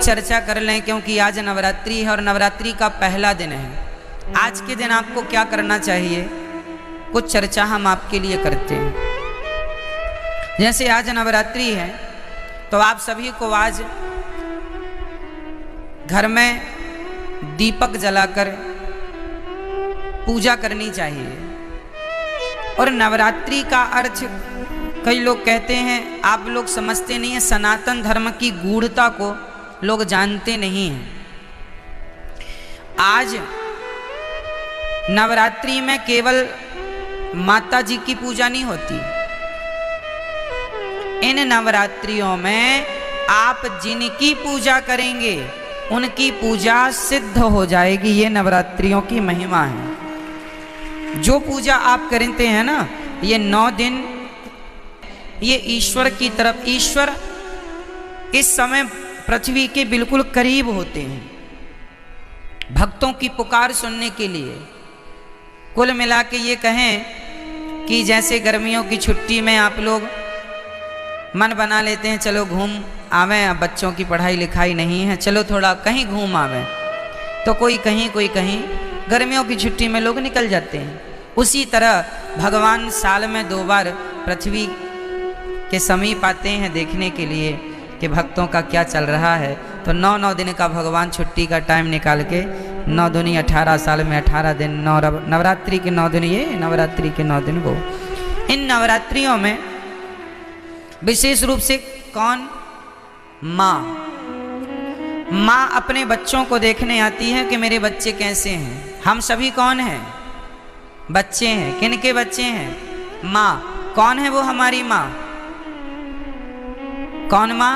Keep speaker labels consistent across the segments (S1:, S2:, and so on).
S1: चर्चा कर लें, क्योंकि आज नवरात्रि है और नवरात्रि का पहला दिन है। आज के दिन आपको क्या करना चाहिए, कुछ चर्चा हम आपके लिए करते हैं। जैसे आज नवरात्रि है तो आप सभी को आज घर में दीपक जलाकर पूजा करनी चाहिए। और नवरात्रि का अर्थ कई लोग कहते हैं, आप लोग समझते नहीं हैं, सनातन धर्म की गूढ़ता को लोग जानते नहीं हैं। आज नवरात्रि में केवल माता जी की पूजा नहीं होती, इन नवरात्रियों में आप जिनकी पूजा करेंगे उनकी पूजा सिद्ध हो जाएगी। ये नवरात्रियों की महिमा है। जो पूजा आप करते हैं ना, ये 9 दिन ये ईश्वर की तरफ, ईश्वर इस समय पृथ्वी के बिल्कुल करीब होते हैं भक्तों की पुकार सुनने के लिए। कुल मिला के ये कहें कि जैसे गर्मियों की छुट्टी में आप लोग मन बना लेते हैं, चलो घूम आवें, अब बच्चों की पढ़ाई लिखाई नहीं है, चलो थोड़ा कहीं घूम आवें, तो कोई कहीं कोई कहीं गर्मियों की छुट्टी में लोग निकल जाते हैं। उसी तरह भगवान साल में 2 बार पृथ्वी के समीप आते हैं देखने के लिए कि भक्तों का क्या चल रहा है। तो 9 दिन का भगवान छुट्टी का टाइम निकाल के 9 दूनी 18 साल में 18 दिन, नवरात्रि के 9 दिन ये, नवरात्रि के 9 दिन वो। इन नवरात्रियों में विशेष रूप से कौन, माँ अपने बच्चों को देखने आती है कि मेरे बच्चे कैसे हैं। हम सभी कौन हैं, बच्चे हैं। किनके बच्चे हैं, माँ। कौन है वो हमारी माँ, कौन माँ,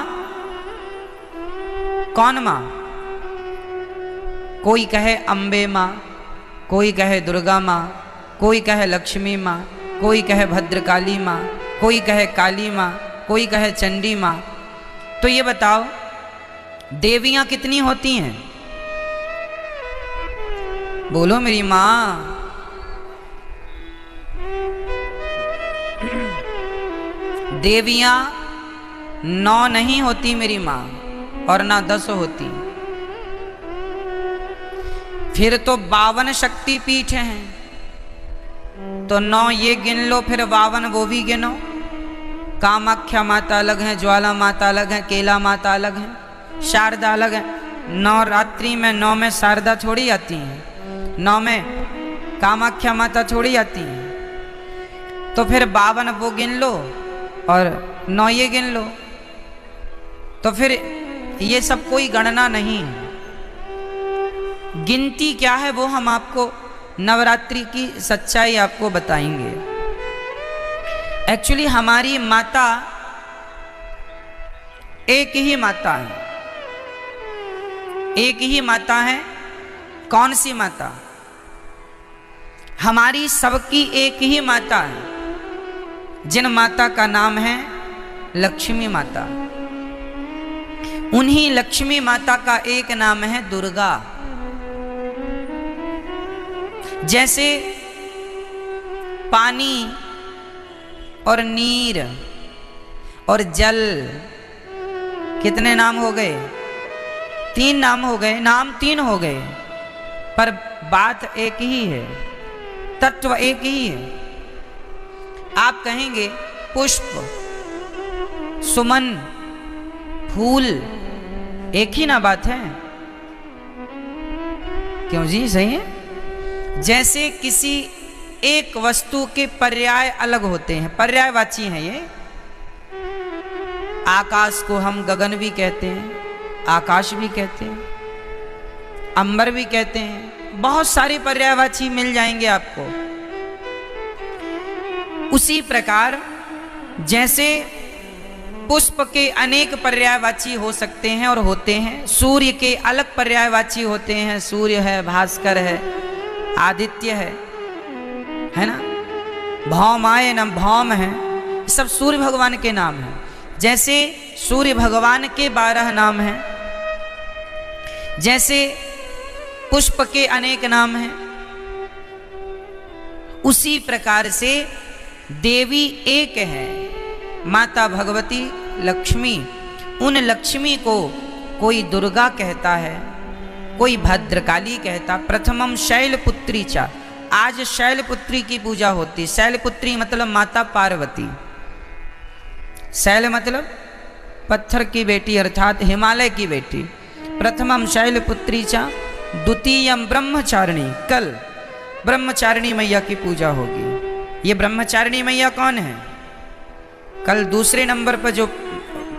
S1: कौन माँ। कोई कहे अम्बे माँ, कोई कहे दुर्गा माँ, कोई कहे लक्ष्मी माँ, कोई कहे भद्रकाली माँ, कोई कहे काली माँ, कोई कहे चंडी माँ। तो ये बताओ देवियाँ कितनी होती हैं, बोलो मेरी माँ। देवियाँ 9 नहीं होती मेरी माँ, और ना 10 होती। फिर तो 52 शक्ति पीठ हैं, तो 9 ये गिन लो, फिर 52 वो भी गिनो। कामाख्या माता अलग है, ज्वाला माता अलग है, केला माता अलग है, शारदा अलग है। नवरात्रि में 9 में शारदा थोड़ी आती है, 9 में कामाख्या माता थोड़ी आती है। तो फिर 52 वो गिन लो और 9 ये गिन लो, तो फिर ये सब कोई गणना नहीं है। गिनती क्या है वो हम आपको नवरात्रि की सच्चाई आपको बताएंगे। एक्चुअली हमारी माता एक ही माता है, एक ही माता है। कौन सी माता, हमारी सबकी एक ही माता है, जिन माता का नाम है लक्ष्मी माता। उन्हीं लक्ष्मी माता का एक नाम है दुर्गा। जैसे पानी और नीर और जल, कितने नाम हो गए, 3 नाम हो गए, नाम 3 हो गए, पर बात एक ही है, तत्व एक ही है। आप कहेंगे पुष्प, सुमन, फूल, एक ही ना बात है, क्यों जी, सही है। जैसे किसी एक वस्तु के पर्याय अलग होते हैं, पर्यायवाची हैं ये। आकाश को हम गगन भी कहते हैं, आकाश भी कहते हैं, अंबर भी कहते हैं, बहुत सारे पर्यायवाची मिल जाएंगे आपको। उसी प्रकार जैसे पुष्प के अनेक पर्यायवाची हो सकते हैं और होते हैं, सूर्य के अलग पर्यायवाची होते हैं, सूर्य है, भास्कर है, आदित्य है ना, भौमाय न भौम है, सब सूर्य भगवान के नाम हैं। जैसे सूर्य भगवान के 12 नाम हैं, जैसे पुष्प के अनेक नाम हैं, उसी प्रकार से देवी एक है, माता भगवती लक्ष्मी। उन लक्ष्मी को कोई दुर्गा कहता है, कोई भद्रकाली कहता। प्रथमम शैलपुत्री चा, आज शैलपुत्री की पूजा होती। शैलपुत्री मतलब माता पार्वती। शैल मतलब पत्थर की बेटी अर्थात हिमालय की बेटी। प्रथमम शैलपुत्री चा द्वितीयम ब्रह्मचारिणी, कल ब्रह्मचारिणी मैया की पूजा होगी। ये ब्रह्मचारिणी मैया कौन है? कल दूसरे नंबर पर जो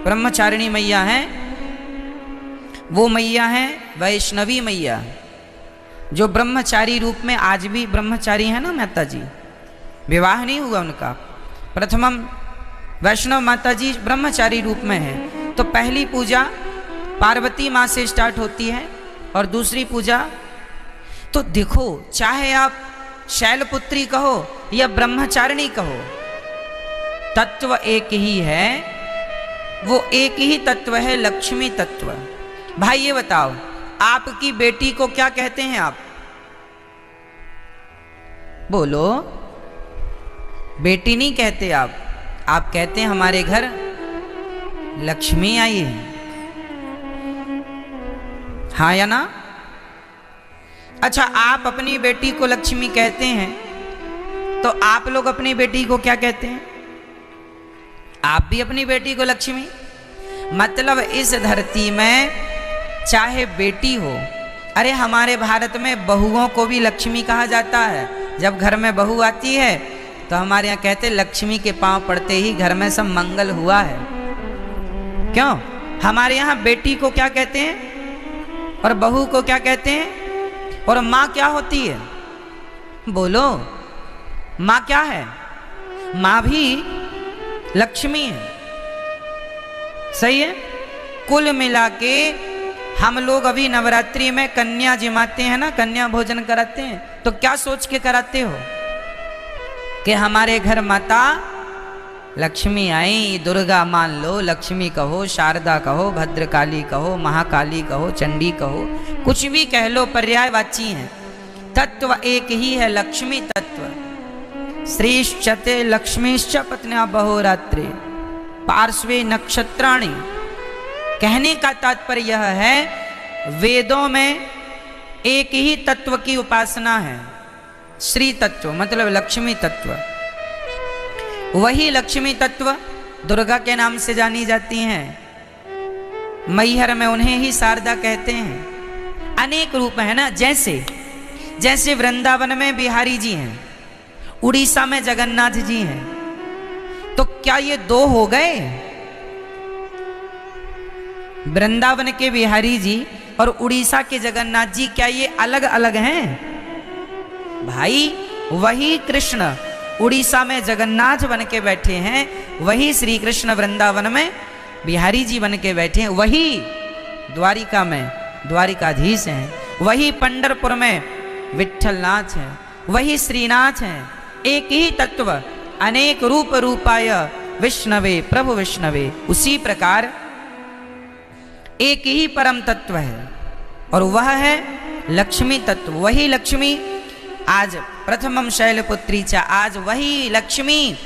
S1: ब्रह्मचारिणी मैया है वो मैया है वैष्णवी मैया, जो ब्रह्मचारी रूप में आज भी ब्रह्मचारी है ना माता जी, विवाह नहीं हुआ उनका। प्रथमम वैष्णव माता जी ब्रह्मचारी रूप में है। तो पहली पूजा पार्वती माँ से स्टार्ट होती है और दूसरी पूजा, तो देखो चाहे आप शैलपुत्री कहो या ब्रह्मचारिणी कहो, तत्व एक ही है। वो एक ही तत्व है, लक्ष्मी तत्व। भाई ये बताओ, आपकी बेटी को क्या कहते हैं आप? बोलो। बेटी नहीं कहते आप कहते हैं हमारे घर लक्ष्मी आई है। हाँ या ना? अच्छा, आप अपनी बेटी को लक्ष्मी कहते हैं, तो आप लोग अपनी बेटी को क्या कहते हैं? आप भी अपनी बेटी को लक्ष्मी। मतलब इस धरती में चाहे बेटी हो, अरे हमारे भारत में बहुओं को भी लक्ष्मी कहा जाता है। जब घर में बहू आती है तो हमारे यहाँ कहते लक्ष्मी के पांव पड़ते ही घर में सब मंगल हुआ है। क्यों? हमारे यहाँ बेटी को क्या कहते हैं और बहू को क्या कहते हैं? और माँ क्या होती है? बोलो, माँ क्या है? माँ भी लक्ष्मी है। सही है। कुल मिला के हम लोग अभी नवरात्रि में कन्या जिमाते हैं ना, कन्या भोजन कराते हैं, तो क्या सोच के कराते हो कि हमारे घर माता लक्ष्मी आई। दुर्गा मान लो, लक्ष्मी कहो, शारदा कहो, भद्रकाली कहो, महाकाली कहो, चंडी कहो, कुछ भी कह लो, पर्यायवाची हैं। तत्व एक ही है, लक्ष्मी तत्व। श्रीश्चते लक्ष्मीश्च पत्न्या बहोरात्रे पार्श्वे नक्षत्राणि। कहने का तात्पर्य यह है, वेदों में एक ही तत्व की उपासना है, श्री तत्व मतलब लक्ष्मी तत्व। वही लक्ष्मी तत्व दुर्गा के नाम से जानी जाती हैं। मैहर में उन्हें ही शारदा कहते हैं। अनेक रूप है ना, जैसे वृंदावन में बिहारी जी हैं, उड़ीसा में जगन्नाथ जी हैं, तो क्या ये दो हो गए? वृंदावन के बिहारी जी और उड़ीसा के जगन्नाथ जी क्या ये अलग अलग हैं? भाई वही कृष्ण उड़ीसा में जगन्नाथ बन के बैठे हैं, वही श्री कृष्ण वृंदावन में बिहारी जी बन के बैठे हैं, वही द्वारिका में द्वारिकाधीश हैं, वही पंढरपुर में विठ्ठलनाथ हैं, वही श्रीनाथ हैं। एक ही तत्व, अनेक रूप रूपाय विष्णवे प्रभु विष्णवे। उसी प्रकार एक ही परम तत्व है और वह है लक्ष्मी तत्व। वही लक्ष्मी आज प्रथमम शैलपुत्री चा, आज वही लक्ष्मी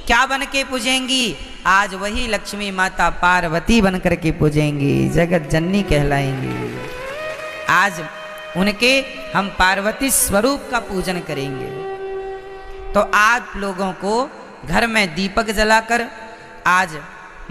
S1: क्या बन के पूजेंगी? आज वही लक्ष्मी माता पार्वती बन करके पूजेंगी, जगत जननी कहलाएंगी। आज उनके हम पार्वती स्वरूप का पूजन करेंगे। तो आप लोगों को घर में दीपक जलाकर आज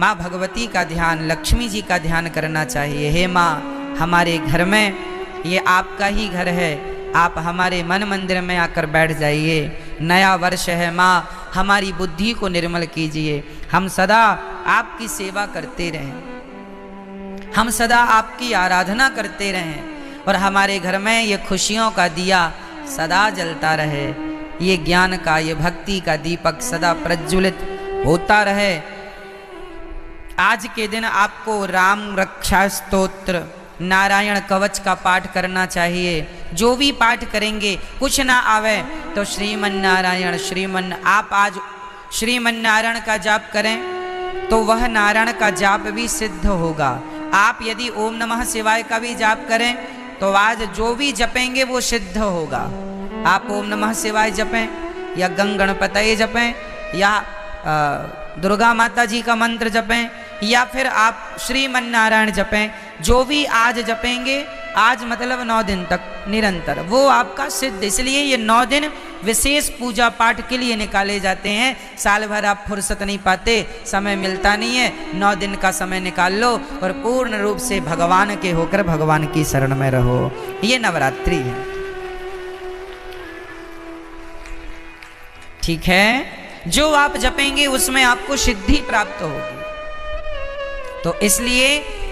S1: माँ भगवती का ध्यान, लक्ष्मी जी का ध्यान करना चाहिए। हे माँ, हमारे घर में ये आपका ही घर है, आप हमारे मन मंदिर में आकर बैठ जाइए। नया वर्ष है माँ, हमारी बुद्धि को निर्मल कीजिए। हम सदा आपकी सेवा करते रहें, हम सदा आपकी आराधना करते रहें और हमारे घर में ये खुशियों का दिया सदा जलता रहे। ये ज्ञान का, ये भक्ति का दीपक सदा प्रज्वलित होता रहे। आज के दिन आपको राम रक्षा स्तोत्र, नारायण कवच का पाठ करना चाहिए। जो भी पाठ करेंगे, कुछ ना आवे तो श्रीमन नारायण आप आज श्रीमन नारायण का जाप करें तो वह नारायण का जाप भी सिद्ध होगा। आप यदि ओम नमः शिवाय का भी जाप करें तो आज जो भी जपेंगे वो सिद्ध होगा। आप ओम नमः शिवाय जपें या गंग गणपतये जपें या दुर्गा माता जी का मंत्र जपें या फिर आप श्रीमन नारायण जपें, जो भी आज जपेंगे, आज मतलब 9 दिन तक निरंतर, वो आपका सिद्ध। इसलिए ये 9 दिन विशेष पूजा पाठ के लिए निकाले जाते हैं। साल भर आप फुर्सत नहीं पाते, समय मिलता नहीं है, 9 दिन का समय निकाल लो और पूर्ण रूप से भगवान के होकर भगवान की शरण में रहो। ये नवरात्रि है, ठीक है। जो आप जपेंगे उसमें आपको सिद्धि प्राप्त होगी। तो इसलिए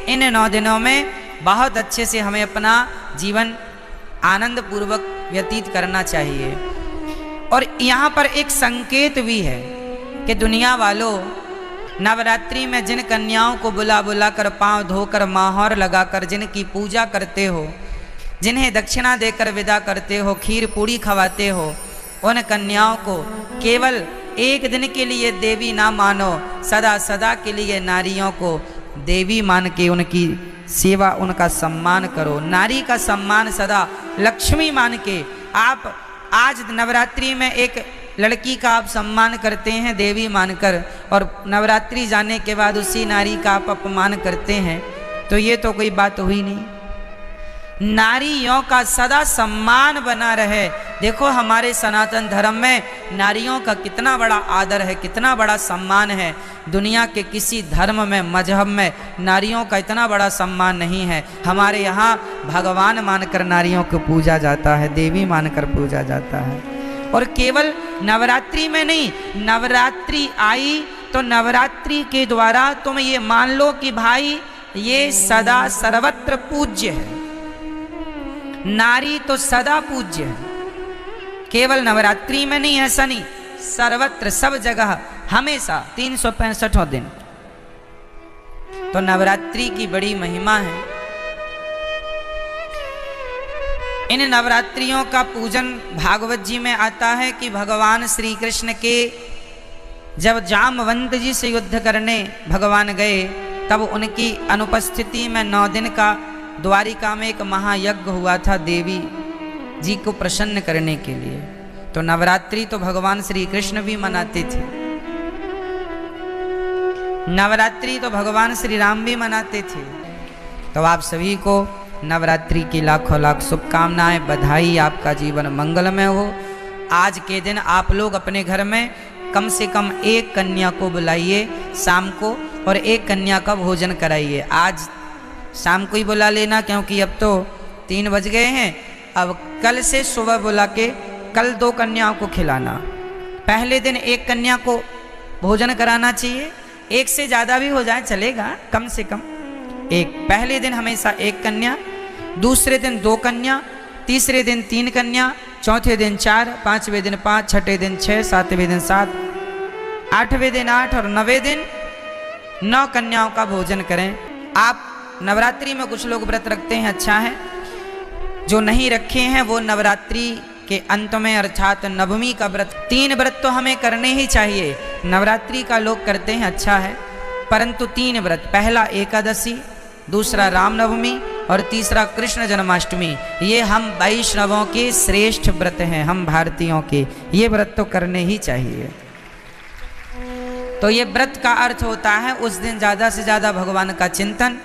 S1: इन 9 दिनों में बहुत अच्छे से हमें अपना जीवन आनंद पूर्वक व्यतीत करना चाहिए। और यहाँ पर एक संकेत भी है कि दुनिया वालों, नवरात्रि में जिन कन्याओं को बुला बुला कर, पांव धोकर, माहौर लगाकर जिनकी पूजा करते हो, जिन्हें दक्षिणा देकर विदा करते हो, खीर पूड़ी खवाते हो, उन कन्याओं को केवल एक दिन के लिए देवी ना मानो, सदा सदा के लिए नारियों को देवी मान के उनकी सेवा, उनका सम्मान करो। नारी का सम्मान सदा लक्ष्मी मान के आप आज नवरात्रि में एक लड़की का आप सम्मान करते हैं देवी मानकर, और नवरात्रि जाने के बाद उसी नारी का आप अपमान करते हैं, तो ये तो कोई बात हुई नहीं। नारियों का सदा सम्मान बना रहे। देखो हमारे सनातन धर्म में नारियों का कितना बड़ा आदर है, कितना बड़ा सम्मान है। दुनिया के किसी धर्म में, मजहब में नारियों का इतना बड़ा सम्मान नहीं है। हमारे यहाँ भगवान मानकर नारियों को पूजा जाता है, देवी मानकर पूजा जाता है। और केवल नवरात्रि में नहीं, नवरात्रि आई तो नवरात्रि के द्वारा तुम ये मान लो कि भाई ये सदा सर्वत्र पूज्य है। नारी तो सदा पूज्य है, केवल नवरात्रि में नहीं, ऐसा नहीं, सर्वत्र, सब जगह, हमेशा 365 दिन। तो नवरात्रि की बड़ी महिमा है। इन नवरात्रियों का पूजन भागवत जी में आता है कि भगवान श्री कृष्ण के जब जामवंत जी से युद्ध करने भगवान गए, तब उनकी अनुपस्थिति में 9 दिन का द्वारिका में एक महायज्ञ हुआ था देवी जी को प्रसन्न करने के लिए। तो नवरात्रि तो भगवान श्री कृष्ण भी मनाते थे, नवरात्रि तो भगवान श्री राम भी मनाते थे। तो आप सभी को नवरात्रि की लाखों लाख शुभकामनाएं, बधाई, आपका जीवन मंगलमय हो। आज के दिन आप लोग अपने घर में कम से कम एक कन्या को बुलाइए शाम को, और एक कन्या का भोजन कराइए। आज शाम को ही बुला लेना, क्योंकि अब तो 3 बज गए हैं। अब कल से सुबह बुला के कल 2 कन्याओं को खिलाना। पहले दिन एक कन्या को भोजन कराना चाहिए, एक से ज़्यादा भी हो जाए चलेगा, कम से कम एक। पहले दिन हमेशा एक कन्या, दूसरे दिन 2 कन्या, तीसरे दिन 3 कन्या, चौथे दिन 4, 5वें दिन 5, छठे दिन 6, 7वें दिन 7, 8वें दिन 8 और 9वें दिन 9 कन्याओं का भोजन करें। आप नवरात्रि में कुछ लोग व्रत रखते हैं, अच्छा है। जो नहीं रखे हैं वो नवरात्रि के अंत में अर्थात नवमी का व्रत, 3 व्रत तो हमें करने ही चाहिए। नवरात्रि का लोग करते हैं, अच्छा है, परंतु 3 व्रत, पहला एकादशी, दूसरा रामनवमी और तीसरा कृष्ण जन्माष्टमी, ये हम वैष्णवों के श्रेष्ठ व्रत हैं, हम भारतीयों के, ये व्रत तो करने ही चाहिए। तो ये व्रत का अर्थ होता है उस दिन ज़्यादा से ज़्यादा भगवान का चिंतन,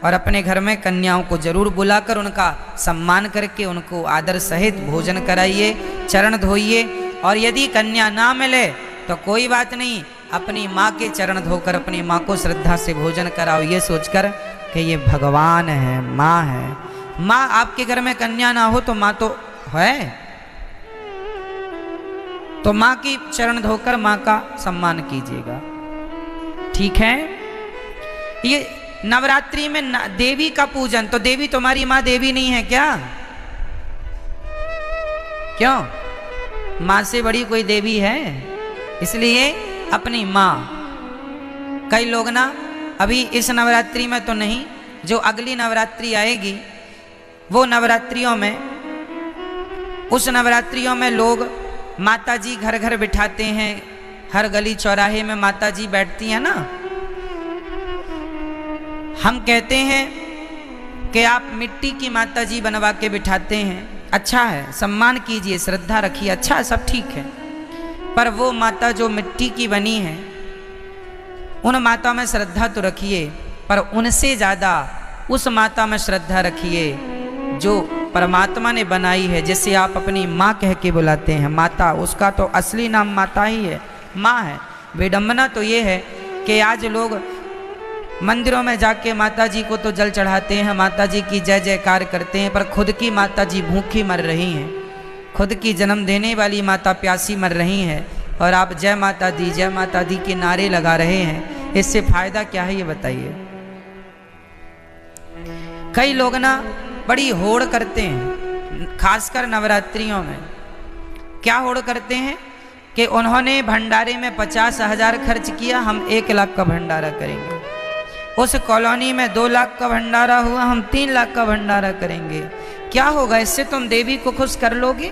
S1: और अपने घर में कन्याओं को जरूर बुलाकर उनका सम्मान करके उनको आदर सहित भोजन कराइए, चरण धोइए। और यदि कन्या ना मिले तो कोई बात नहीं, अपनी माँ के चरण धोकर अपनी माँ को श्रद्धा से भोजन कराओ, ये सोचकर कि ये भगवान है, माँ है। माँ, आपके घर में कन्या ना हो तो माँ तो है, तो माँ की चरण धोकर माँ का सम्मान कीजिएगा, ठीक है। ये नवरात्रि में देवी का पूजन, तो देवी तुम्हारी माँ देवी नहीं है क्या? क्यों? माँ से बड़ी कोई देवी है? इसलिए अपनी माँ। कई लोग ना अभी इस नवरात्रि में तो नहीं, जो अगली नवरात्रि आएगी वो नवरात्रियों में, उस नवरात्रियों में लोग माता जी घर घर बिठाते हैं, हर गली चौराहे में माता जी बैठती हैं ना। हम कहते हैं कि आप मिट्टी की माता जी बनवा के बिठाते हैं, अच्छा है, सम्मान कीजिए, श्रद्धा रखिए, अच्छा, सब ठीक है। पर वो माता जो मिट्टी की बनी है, उन माता में श्रद्धा तो रखिए, पर उनसे ज़्यादा उस माता में श्रद्धा रखिए जो परमात्मा ने बनाई है, जिसे आप अपनी माँ कह के बुलाते हैं। माता, उसका तो असली नाम माता ही है, माँ है। विडंबना तो ये है कि आज लोग मंदिरों में जाके माता जी को तो जल चढ़ाते हैं, माता जी की जय जयकार करते हैं, पर खुद की माता जी भूखी मर रही हैं, खुद की जन्म देने वाली माता प्यासी मर रही हैं, और आप जय माता दी के नारे लगा रहे हैं। इससे फायदा क्या है ये बताइए। कई लोग ना बड़ी होड़ करते हैं, खासकर नवरात्रियों में। क्या होड़ करते हैं कि उन्होंने भंडारे में 50,000 खर्च किया, हम 1 लाख का भंडारा करेंगे। उस कॉलोनी में 2 लाख का भंडारा हुआ, हम 3 लाख का भंडारा करेंगे। क्या होगा इससे? तुम देवी को खुश कर लोगे?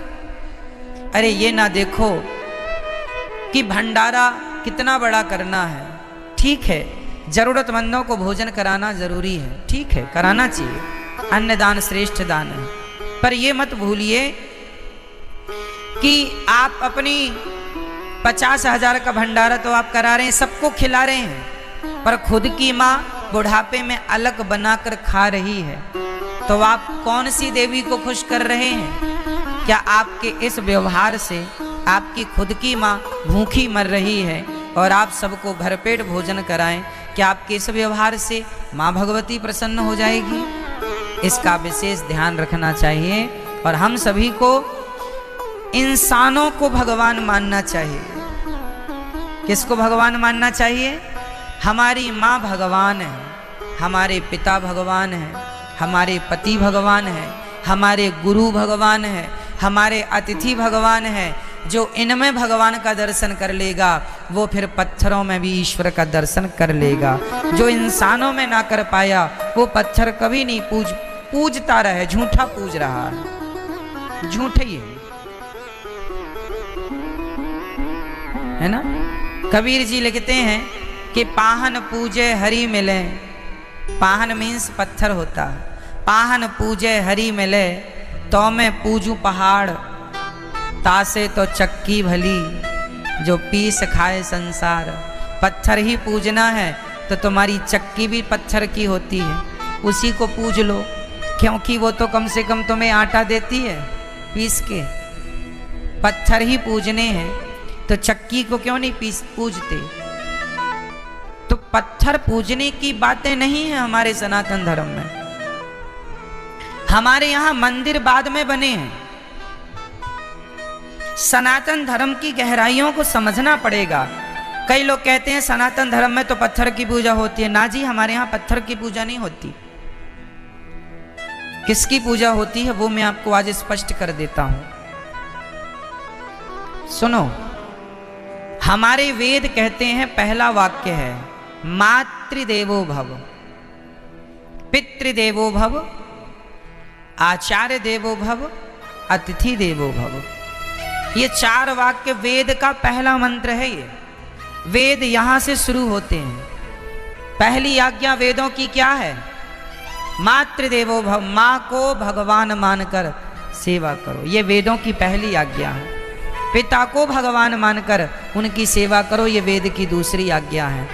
S1: अरे ये ना देखो कि भंडारा कितना बड़ा करना है। ठीक है, जरूरतमंदों को भोजन कराना जरूरी है, ठीक है, कराना चाहिए, अन्नदान श्रेष्ठ दान है। पर ये मत भूलिए कि आप अपनी 50,000 का भंडारा तो आप करा रहे हैं, सबको खिला रहे हैं, पर खुद की माँ बुढ़ापे में अलग बनाकर खा रही है, तो आप कौन सी देवी को खुश कर रहे हैं? क्या आपके इस व्यवहार से आपकी खुद की माँ भूखी मर रही है और आप सबको भरपेट भोजन कराएं, क्या आपके इस व्यवहार से माँ भगवती प्रसन्न हो जाएगी? इसका विशेष ध्यान रखना चाहिए। और हम सभी को इंसानों को भगवान मानना चाहिए। किसको भगवान मानना चाहिए? हमारी माँ भगवान है, हमारे पिता भगवान है, हमारे पति भगवान है, हमारे गुरु भगवान है, हमारे अतिथि भगवान है। जो इनमें भगवान का दर्शन कर लेगा वो फिर पत्थरों में भी ईश्वर का दर्शन कर लेगा। जो इंसानों में ना कर पाया वो पत्थर कभी नहीं पूजता रहे, झूठा पूज रहा है, झूठे ही है ना। कबीर जी लिखते हैं कि पाहन पूजे हरि मिले, पाहन मीन्स पत्थर होता है, पाहन पूजे हरि मिले, तो मैं पूजू पहाड़, तासे तो चक्की भली, जो पीस खाए संसार। पत्थर ही पूजना है तो तुम्हारी चक्की भी पत्थर की होती है, उसी को पूज लो, क्योंकि वो तो कम से कम तुम्हें आटा देती है पीस के। पत्थर ही पूजने हैं तो चक्की को क्यों नहीं पूजते? तो पत्थर पूजने की बातें नहीं है हमारे सनातन धर्म में। हमारे यहां मंदिर बाद में बने हैं। सनातन धर्म की गहराइयों को समझना पड़ेगा। कई लोग कहते हैं सनातन धर्म में तो पत्थर की पूजा होती है। ना जी, हमारे यहां पत्थर की पूजा नहीं होती। किसकी पूजा होती है वो मैं आपको आज स्पष्ट कर देता हूं। सुनो, हमारे वेद कहते हैं, पहला वाक्य है मातृदेवो भव, पितृदेवो भव, आचार्य देवो भव, अतिथि देवो भव। ये 4 वाक्य वेद का पहला मंत्र है। ये वेद यहां से शुरू होते हैं। पहली आज्ञा वेदों की क्या है? मातृदेवो भव, मां को भगवान मानकर सेवा करो, ये वेदों की पहली आज्ञा है। पिता को भगवान मानकर उनकी सेवा करो, ये वेद की दूसरी आज्ञा है।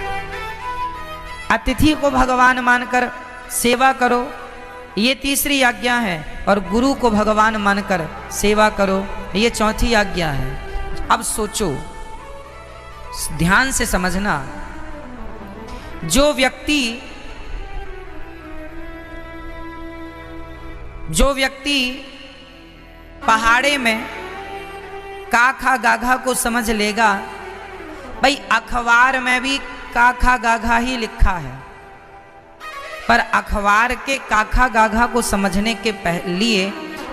S1: अतिथि को भगवान मानकर सेवा करो, ये तीसरी आज्ञा है। और गुरु को भगवान मानकर सेवा करो, ये चौथी आज्ञा है। अब सोचो, ध्यान से समझना, जो व्यक्ति पहाड़े में काखा गाघा को समझ लेगा, भाई अखबार में भी काखा गाघा ही लिखा है, पर अखबार के काखा गाघा को समझने के लिए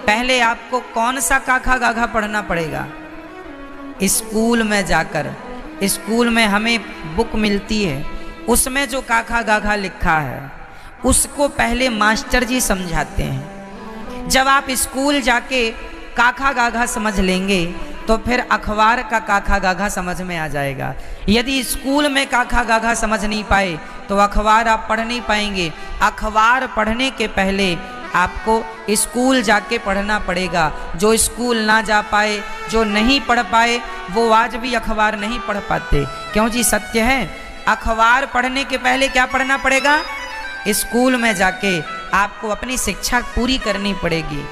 S1: पहले आपको कौन सा काखा गाघा पढ़ना पड़ेगा? स्कूल में जाकर, स्कूल में हमें बुक मिलती है, उसमें जो काखा गाघा लिखा है उसको पहले मास्टर जी समझाते हैं। जब आप स्कूल जाके काखा गाघा समझ लेंगे तो फिर अखबार का काखा गाघा समझ में आ जाएगा। यदि स्कूल में काखा गाघा समझ नहीं पाए तो अखबार आप पढ़ नहीं पाएंगे। अखबार पढ़ने के पहले आपको स्कूल जाके पढ़ना पड़ेगा। जो स्कूल ना जा पाए, जो नहीं पढ़ पाए, वो आज भी अखबार नहीं पढ़ पाते। क्यों जी? सत्य है। अखबार पढ़ने के पहले क्या पढ़ना पड़ेगा? स्कूल में जाके आपको अपनी शिक्षा पूरी करनी पड़ेगी,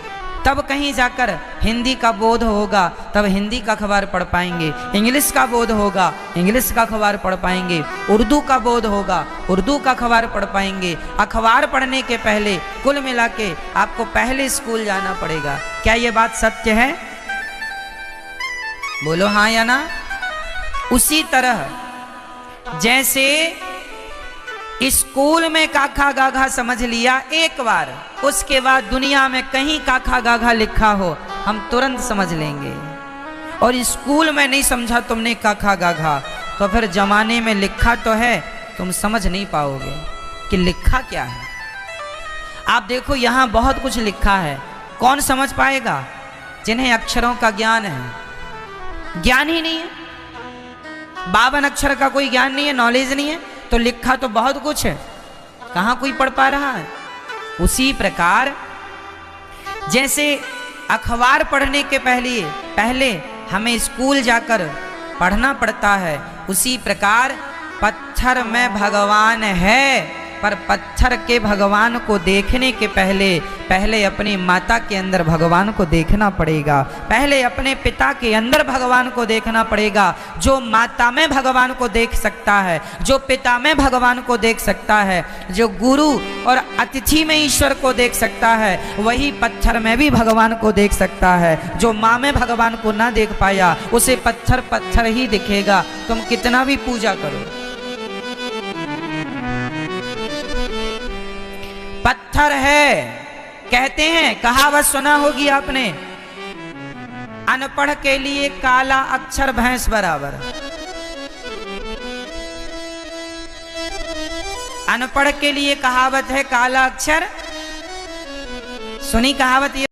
S1: तब कहीं जाकर हिंदी का बोध होगा, तब हिंदी का अखबार पढ़ पाएंगे। इंग्लिश का बोध होगा, इंग्लिश का अखबार पढ़ पाएंगे। उर्दू का बोध होगा, उर्दू का अखबार पढ़ पाएंगे। अखबार पढ़ने के पहले कुल मिला के आपको पहले स्कूल जाना पड़ेगा। क्या ये बात सत्य है? बोलो हाँ या ना। उसी तरह जैसे स्कूल में काखा गाघा समझ लिया एक बार, उसके बाद दुनिया में कहीं काखा गाघा लिखा हो हम तुरंत समझ लेंगे। और स्कूल में नहीं समझा तुमने काखा गाघा, तो फिर जमाने में लिखा तो है, तुम समझ नहीं पाओगे कि लिखा क्या है। आप देखो यहाँ बहुत कुछ लिखा है, कौन समझ पाएगा? जिन्हें अक्षरों का ज्ञान है। ज्ञान ही नहीं है, 52 अक्षर का कोई ज्ञान नहीं है, नॉलेज नहीं है, तो लिखा तो बहुत कुछ है, कहां कोई पढ़ पा रहा है। उसी प्रकार जैसे अखबार पढ़ने के पहले हमें स्कूल जाकर पढ़ना पड़ता है, उसी प्रकार पत्थर में भगवान है, पर पत्थर के भगवान को देखने के पहले अपनी माता के अंदर भगवान को देखना पड़ेगा, पहले अपने पिता के अंदर भगवान को देखना पड़ेगा। जो माता में भगवान को देख सकता है, जो पिता में भगवान को देख सकता है, जो गुरु और अतिथि में ईश्वर को देख सकता है, वही पत्थर में भी भगवान को देख सकता है। जो माँ में भगवान को ना देख पाया, उसे पत्थर पत्थर ही दिखेगा, तुम कितना भी पूजा करो। पत्थर है, कहते हैं, कहावत सुना होगी आपने, अनपढ़ के लिए काला अक्षर भैंस बराबर। अनपढ़ के लिए कहावत है काला अक्षर, सुनी कहावत ये।